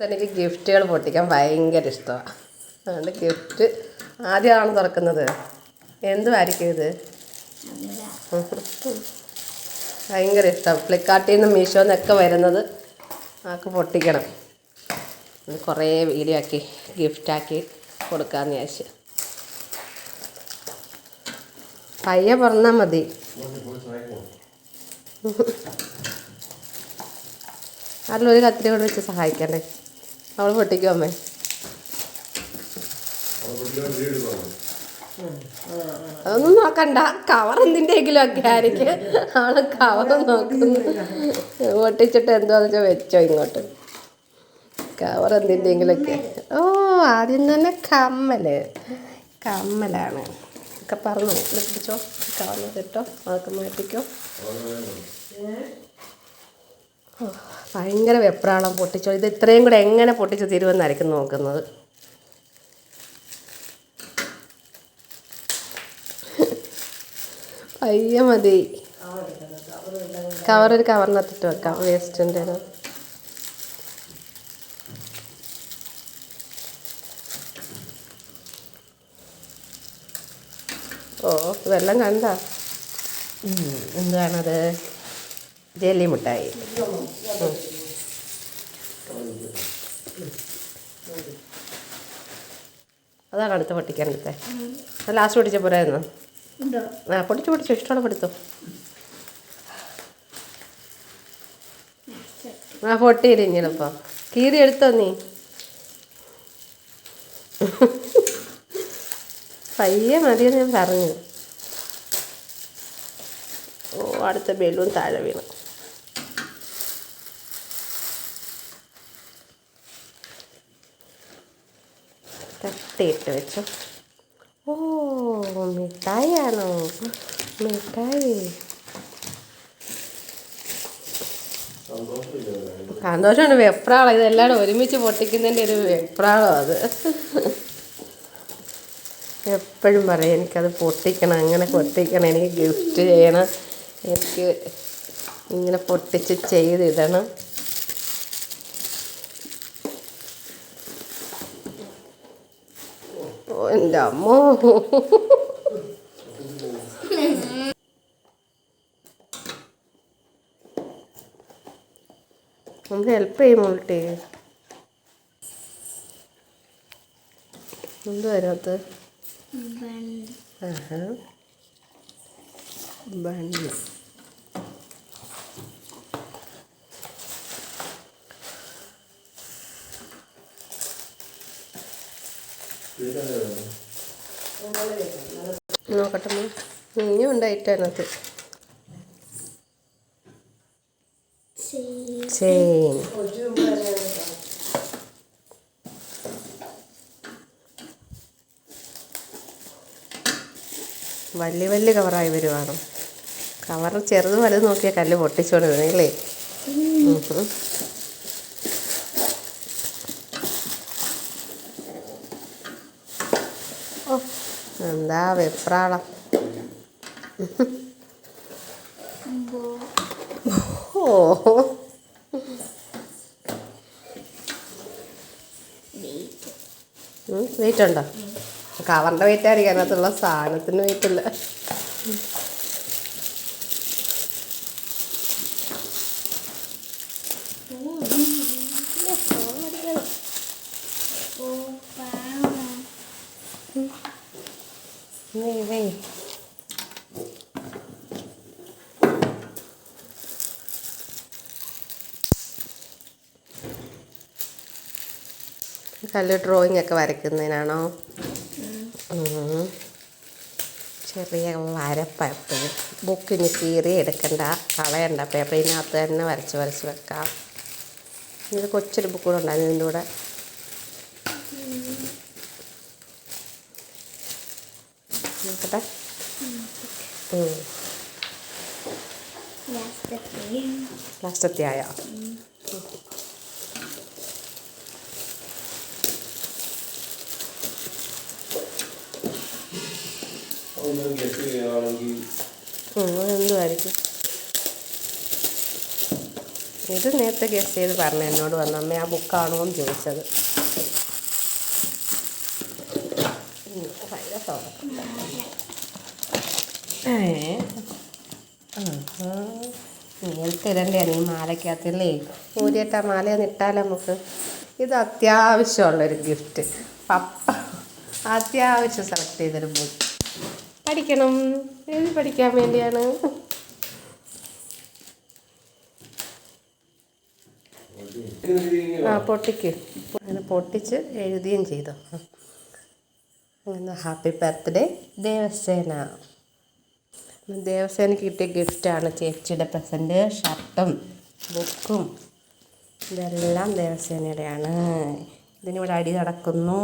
എനിക്ക് ഗിഫ്റ്റുകൾ പൊട്ടിക്കാൻ ഭയങ്കര ഇഷ്ടമാണ്. അതുകൊണ്ട് ഗിഫ്റ്റ് ആദ്യമാണ് തുറക്കുന്നത്. എന്തുമായിരിക്കും ഇത്? ഭയങ്കര ഇഷ്ടം. ഫ്ലിപ്കാർട്ടിൽ നിന്നും മീഷോയിൽ നിന്നൊക്കെ വരുന്നത് ആൾക്ക് പൊട്ടിക്കണം. കുറേ വീഡിയോ ആക്കി ഗിഫ്റ്റാക്കി കൊടുക്കാമെന്ന് വിചാരിച്ചു. പയ്യെ പറഞ്ഞാൽ മതി. അതിലൊരു കത്തിരി കൊണ്ട് വെച്ച് സഹായിക്കണ്ടേ? അവൾ പൊട്ടിക്കും അമ്മേ. അതൊന്നും നോക്കണ്ട. കവർ എന്തിൻ്റെയെങ്കിലും ഒക്കെ ആയിരിക്കും. അവള് കവർ നോക്കുന്നു. പൊട്ടിച്ചിട്ട് എന്താന്ന് വെച്ചാൽ വെച്ചോ ഇങ്ങോട്ട്. കവർ എന്തിൻ്റെയെങ്കിലൊക്കെ. ഓ, ആദ്യം തന്നെ കമ്മലാണ് ഒക്കെ പറഞ്ഞു. പിടിച്ചോ, കവർ കിട്ടോ, അതൊക്കെ മാറ്റിക്കോ. ഭയങ്കര വെപ്രാളം. പൊട്ടിച്ചോ. ഇത് ഇത്രയും കൂടെ എങ്ങനെ പൊട്ടിച്ച് തീരുമെന്നായിരിക്കും നോക്കുന്നത്. പയ്യ മതി. കവറിനകത്തിട്ട് വെക്കാം. വേസ്റ്റിൻ്റെ ഓ, ഇതെല്ലാം കണ്ട. എന്താണത്? ജെല്ലി മിഠായി. അതാണ് അടുത്ത് പൊട്ടിക്കാൻ എടുത്തേ. ലാസ്റ്റ് പൊട്ടിച്ച പോരായിരുന്നു. പൊട്ടിച്ചു ഇഷ്ടമാണ് പഠിത്തോ. പൊട്ടിയില്ലപ്പം കീറി എടുത്തോ നീ. പയ്യെ മതിയെന്ന് ഞാൻ പറഞ്ഞു. ഓ, അടുത്ത ബലൂൺ താഴെ വീണു. തട്ടിയിട്ട് വെച്ചോ. ഓ, മിഠായിയാണോ? മിഠായി സന്തോഷമാണ്. വെപ്രാളം. ഇതെല്ലാം ഒരുമിച്ച് പൊട്ടിക്കുന്നതിൻ്റെ ഒരു വെപ്രാളം അത്. എപ്പോഴും പറയും എനിക്കത് പൊട്ടിക്കണം, അങ്ങനെ പൊട്ടിക്കണം, എനിക്ക് ഗിഫ്റ്റ് ചെയ്യണം, എനിക്ക് ഇങ്ങനെ പൊട്ടിച്ച് ചെയ്തിടണം. ഓ, എൻ്റെ അമ്മോ. നമുക്ക് ഹെൽപ്പ് ചെയ്യും മോൾട്ടി. എന്ത് വരാത്ത ബണ്ണ്. നോക്കട്ടെ, ഇനിയും ഉണ്ടായിട്ട് അതിനകത്ത് ചെയിൻ. വലിയ കവറായി വരുവാണ്. കവർ ചെറുത് വലുത് നോക്കിയാൽ കല്ല് പൊട്ടിച്ചോണ്ട് വരുന്നില്ലേ? ഓ, എന്താ വെപ്രാളം. ഓ, വെയിറ്റ് ഉണ്ടോ? കവറിൻ്റെ വെയിറ്റ് ആയിരിക്കും. അതിനകത്തുള്ള സാധനത്തിന് വെയിറ്റ് ഇല്ല. കല്ല് ഡ്രോയിങ് ഒക്കെ വരയ്ക്കുന്നതിനാണോ? ചെറിയ വരപ്പ. ബുക്കിന് കീറി എടുക്കണ്ട, കളയണ്ട. പേപ്പറിനകത്ത് തന്നെ വരച്ച് വെക്കാം. ഇത് കൊച്ചൊരു ബുക്ക് കൂടെ ഉണ്ടായിരുന്നു ഇതിൻ്റെ കൂടെ. നോക്കട്ടെ. ലാസ്റ്റ് എത്തിയായോ? എന്തുമായിരിക്കും? ഇത് നേരത്തെ ഗസ് ചെയ്ത് പറഞ്ഞു എന്നോട് വന്നു, അമ്മ ആ ബുക്കാണോ എന്ന് ചോദിച്ചത്. ഇങ്ങനത്തെ ഇടണ്ടേ നീ മാലയ്ക്കകത്തല്ലേ, ഊരിയിട്ടാ മാലയൊന്ന് ഇട്ടാലോ നമുക്ക്. ഇത് അത്യാവശ്യമുള്ളൊരു ഗിഫ്റ്റ്. പപ്പ അത്യാവശ്യം സെലക്ട് ചെയ്തൊരു ബുക്ക്. പഠിക്കണം, എഴുതി പഠിക്കാൻ വേണ്ടിയാണ്. പൊട്ടിക്ക്. അങ്ങനെ പൊട്ടിച്ച് എഴുതുകയും ചെയ്തു. Happy birthday Devasena. ദേവസേനയ്ക്ക് കിട്ടിയ ഗിഫ്റ്റാണ് ചേച്ചിയുടെ പ്രസൻറ്റ്. ഷർട്ടും ബുക്കും ഇതെല്ലാം ദേവസേനയുടെയാണ്. ഇതിനിവിടെ അടി നടക്കുന്നു.